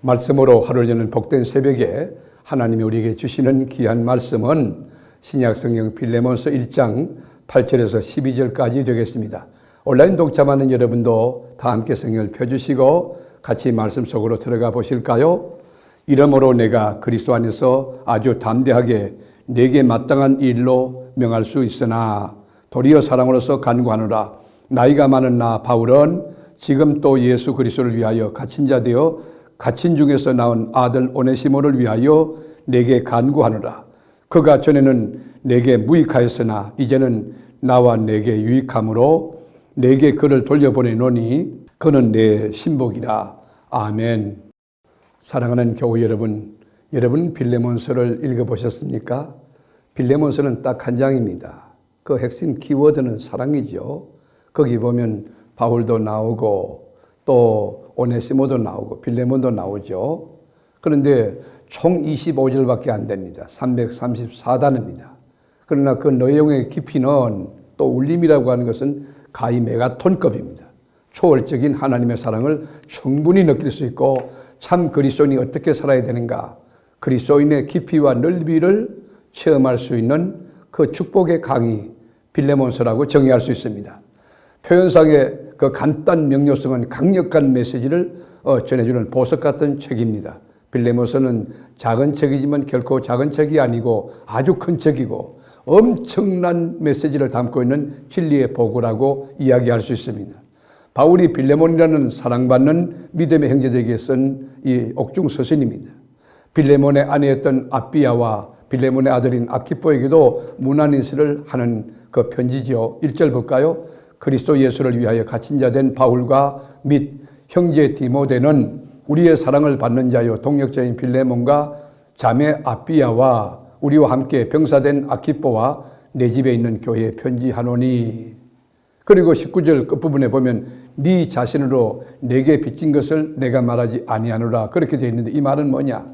말씀으로 하루를 여는 복된 새벽에 하나님이 우리에게 주시는 귀한 말씀은 신약성경 빌레몬서 1장 8절에서 12절까지 되겠습니다. 온라인 독자많은 여러분도 다 함께 성경을 펴주시고 같이 말씀 속으로 들어가 보실까요? 이러므로 내가 그리스도 안에서 아주 담대하게 내게 마땅한 일로 명할 수 있으나 도리어 사랑으로서 간구하노라. 나이가 많은 나 바울은 지금 또 예수 그리스도를 위하여 갇힌 자 되어 갇힌 중에서 나온 아들 오네시모를 위하여 내게 간구하노라. 그가 전에는 내게 무익하였으나 이제는 나와 내게 유익함으로 내게 그를 돌려보내노니 그는 내 신복이라. 아멘. 사랑하는 교우 여러분, 여러분 빌레몬서를 읽어보셨습니까? 빌레몬서는 딱 한 장입니다. 그 핵심 키워드는 사랑이죠. 거기 보면 바울도 나오고 또 오네시모도 나오고 빌레몬도 나오죠. 그런데 총 25절밖에 안 됩니다. 334단입니다. 그러나 그 내용의 깊이는 또 울림이라고 하는 것은 가히 메가톤급입니다. 초월적인 하나님의 사랑을 충분히 느낄 수 있고 참 그리스도인이 어떻게 살아야 되는가, 그리스도인의 깊이와 넓이를 체험할 수 있는 그 축복의 강의 빌레몬서라고 정의할 수 있습니다. 표현상의 그 간단 명료성은 강력한 메시지를 전해주는 보석 같은 책입니다. 빌레몬서는 작은 책이지만 결코 작은 책이 아니고 아주 큰 책이고 엄청난 메시지를 담고 있는 진리의 보고라고 이야기할 수 있습니다. 바울이 빌레몬이라는 사랑받는 믿음의 형제들에게 쓴 이 옥중 서신입니다. 빌레몬의 아내였던 아비아와 빌레몬의 아들인 아키포에게도 문안인사를 하는 그 편지지요. 1절 볼까요? 그리스도 예수를 위하여 갇힌 자 된 바울과 및 형제 디모데는 우리의 사랑을 받는 자요 동역자인 빌레몬과 자매 아비아와 우리와 함께 병사된 아키포와 내 집에 있는 교회에 편지하노니. 그리고 19절 끝부분에 보면 네 자신으로 내게 빚진 것을 내가 말하지 아니하노라. 그렇게 되어 있는데 이 말은 뭐냐?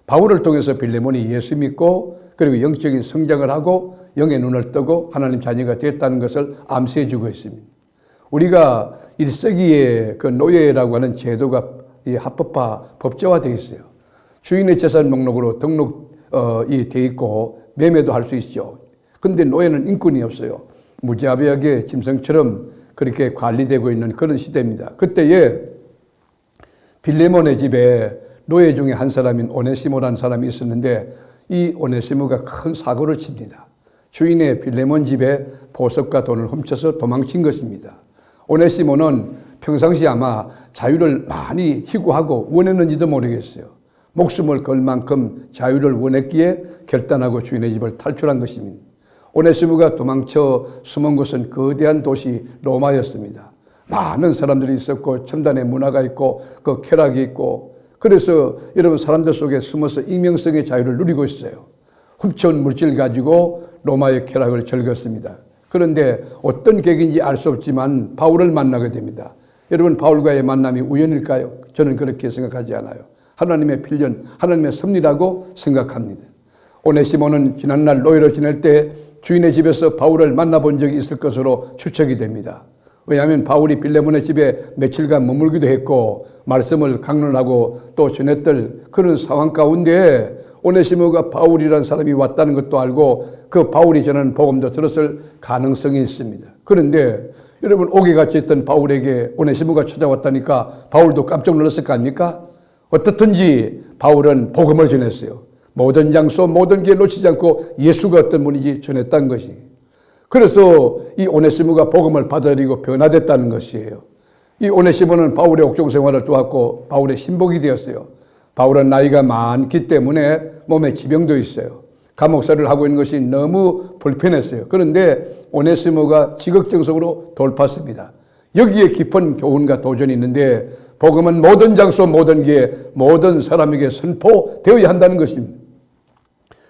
바울을 통해서 빌레몬이 예수 믿고 그리고 영적인 성장을 하고 영의 눈을 뜨고 하나님 자녀가 됐다는 것을 암시해 주고 있습니다. 우리가 1세기의 그 노예라고 하는 제도가 합법화, 법제화되어 있어요. 주인의 재산 목록으로 등록이 되어 있고 매매도 할 수 있죠. 그런데 노예는 인권이 없어요. 무자비하게 짐승처럼 그렇게 관리되고 있는 그런 시대입니다. 그때에 빌레몬의 집에 노예 중에 한 사람인 오네시모라는 사람이 있었는데 이 오네시모가 큰 사고를 칩니다. 주인의 빌레몬 집에 보석과 돈을 훔쳐서 도망친 것입니다. 오네시모는 평상시 아마 자유를 많이 희구하고 원했는지도 모르겠어요. 목숨을 걸 만큼 자유를 원했기에 결단하고 주인의 집을 탈출한 것입니다. 오네시모가 도망쳐 숨은 곳은 거대한 도시 로마였습니다. 많은 사람들이 있었고 첨단의 문화가 있고 그 쾌락이 있고 그래서 여러분 사람들 속에 숨어서 익명성의 자유를 누리고 있어요. 훔쳐온 물질 가지고 로마의 쾌락을 즐겼습니다. 그런데 어떤 계기인지 알 수 없지만 바울을 만나게 됩니다. 여러분 바울과의 만남이 우연일까요? 저는 그렇게 생각하지 않아요. 하나님의 필연, 하나님의 섭리라고 생각합니다. 오네시모는 지난날 노예로 지낼 때 주인의 집에서 바울을 만나본 적이 있을 것으로 추측이 됩니다. 왜냐하면 바울이 빌레몬의 집에 며칠간 머물기도 했고 말씀을 강론하고 또 전했던 그런 상황 가운데 오네시모가 바울이라는 사람이 왔다는 것도 알고 그 바울이 전하는 복음도 들었을 가능성이 있습니다. 그런데 여러분 옥에 갇혀있던 바울에게 오네시모가 찾아왔다니까 바울도 깜짝 놀랐을 거 아닙니까? 어떻든지 바울은 복음을 전했어요. 모든 장소 모든 기회 놓치지 않고 예수가 어떤 분인지 전했다는 것이. 그래서 이 오네시모가 복음을 받아들이고 변화됐다는 것이에요. 이 오네시모는 바울의 옥중 생활을 도왔고 바울의 신복이 되었어요. 바울은 나이가 많기 때문에 몸에 지병도 있어요. 감옥살이를 하고 있는 것이 너무 불편했어요. 그런데 오네시모가 지극정성으로 돌봤습니다. 여기에 깊은 교훈과 도전이 있는데 복음은 모든 장소 모든 기회 모든 사람에게 선포되어야 한다는 것입니다.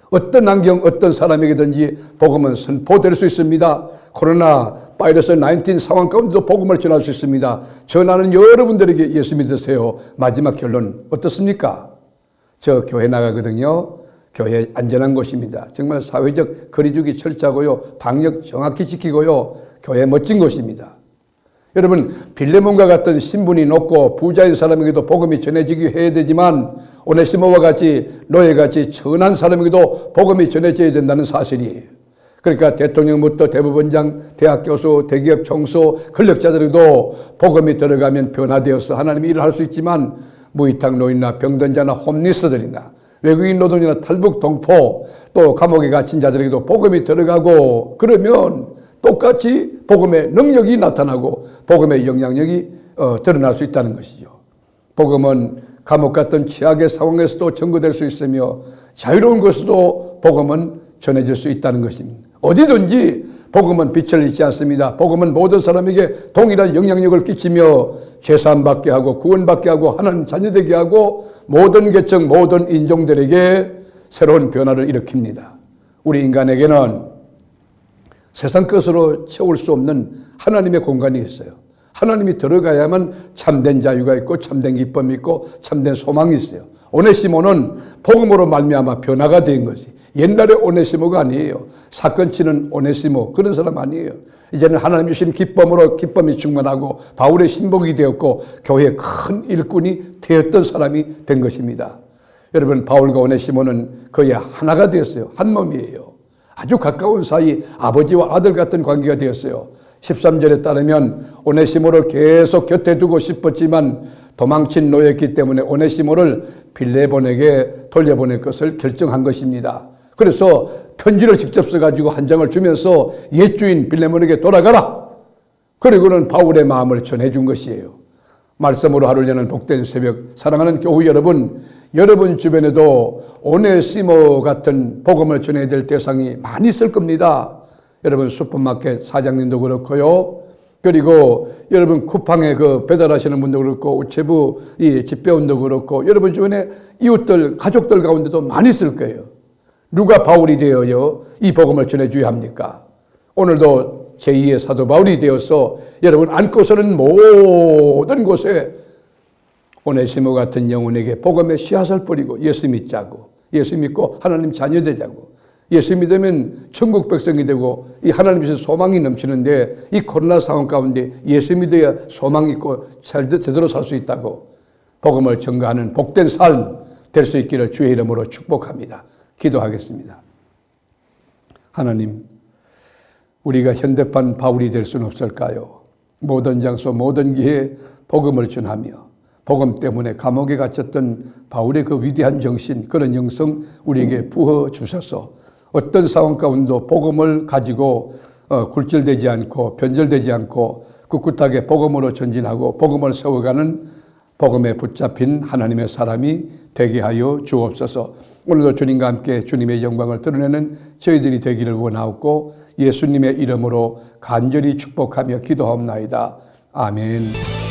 어떤 환경 어떤 사람에게든지 복음은 선포될 수 있습니다. 코로나 바이러스 19 상황 가운데도 복음을 전할 수 있습니다. 전하는 여러분들에게 예수 믿으세요. 마지막 결론 어떻습니까? 저 교회 나가거든요. 교회 안전한 곳입니다. 정말 사회적 거리두기 철저하고요. 방역 정확히 지키고요. 교회 멋진 곳입니다. 여러분, 빌레몬과 같은 신분이 높고 부자인 사람에게도 복음이 전해지게 해야 되지만 오네시모와 같이 노예같이 천한 사람에게도 복음이 전해져야 된다는 사실이에요. 그러니까 대통령부터 대법원장, 대학 교수, 대기업 총수, 권력자들에게도 복음이 들어가면 변화되어서 하나님이 일을 할 수 있지만 무이탁 노인이나 병든 자나 홈리스들이나 외국인 노동자나 탈북 동포 또 감옥에 갇힌 자들에게도 복음이 들어가고 그러면 똑같이 복음의 능력이 나타나고 복음의 영향력이 드러날 수 있다는 것이죠. 복음은 감옥 같은 최악의 상황에서도 전거될 수 있으며 자유로운 곳에서도 복음은 전해질 수 있다는 것입니다. 어디든지 복음은 빛을 잃지 않습니다. 복음은 모든 사람에게 동일한 영향력을 끼치며 죄사함받게 하고 구원받게 하고 하나님 자녀되게 하고 모든 계층 모든 인종들에게 새로운 변화를 일으킵니다. 우리 인간에게는 세상 것으로 채울 수 없는 하나님의 공간이 있어요. 하나님이 들어가야만 참된 자유가 있고 참된 기쁨이 있고 참된 소망이 있어요. 오네시모는 복음으로 말미암아 변화가 된 것이 옛날에 오네시모가 아니에요. 사건 치는 오네시모 그런 사람 아니에요. 이제는 하나님 주신 기쁨으로 기쁨이 충만하고 바울의 신복이 되었고 교회의 큰 일꾼이 되었던 사람이 된 것입니다. 여러분, 바울과 오네시모는 거의 하나가 되었어요. 한 몸이에요. 아주 가까운 사이 아버지와 아들 같은 관계가 되었어요. 13절에 따르면 오네시모를 계속 곁에 두고 싶었지만 도망친 노예였기 때문에 오네시모를 빌레몬에게 돌려보낼 것을 결정한 것입니다. 그래서 편지를 직접 써가지고 한 장을 주면서 옛 주인 빌레몬에게 돌아가라. 그리고는 바울의 마음을 전해준 것이에요. 말씀으로 하루를 여는 복된 새벽, 사랑하는 교우 여러분, 여러분 주변에도 오네시모 같은 복음을 전해야 될 대상이 많이 있을 겁니다. 여러분 슈퍼마켓 사장님도 그렇고요. 그리고 여러분 쿠팡에 그 배달하시는 분도 그렇고 우체부 이 집배원도 그렇고 여러분 주변에 이웃들 가족들 가운데도 많이 있을 거예요. 누가 바울이 되어요 이 복음을 전해줘야 합니까? 오늘도 제2의 사도 바울이 되어서 여러분 안고서는 모든 곳에 오네시모 같은 영혼에게 복음의 씨앗을 뿌리고 예수 믿자고 예수 믿고 하나님 자녀 되자고 예수 믿으면 천국 백성이 되고 이 하나님 주신 소망이 넘치는데 이 코로나 상황 가운데 예수 믿어야 소망 있고 제대로 살 수 있다고 복음을 전가하는 복된 삶 될 수 있기를 주의 이름으로 축복합니다. 기도하겠습니다. 하나님, 우리가 현대판 바울이 될 수는 없을까요? 모든 장소 모든 기회에 복음을 전하며 복음 때문에 감옥에 갇혔던 바울의 그 위대한 정신 그런 영성 우리에게 부어주셔서 어떤 상황 가운데도 복음을 가지고 굴절되지 않고 변절되지 않고 꿋꿋하게 복음으로 전진하고 복음을 세워가는 복음에 붙잡힌 하나님의 사람이 되게 하여 주옵소서. 오늘도 주님과 함께 주님의 영광을 드러내는 저희들이 되기를 원하옵고 예수님의 이름으로 간절히 축복하며 기도하옵나이다. 아멘.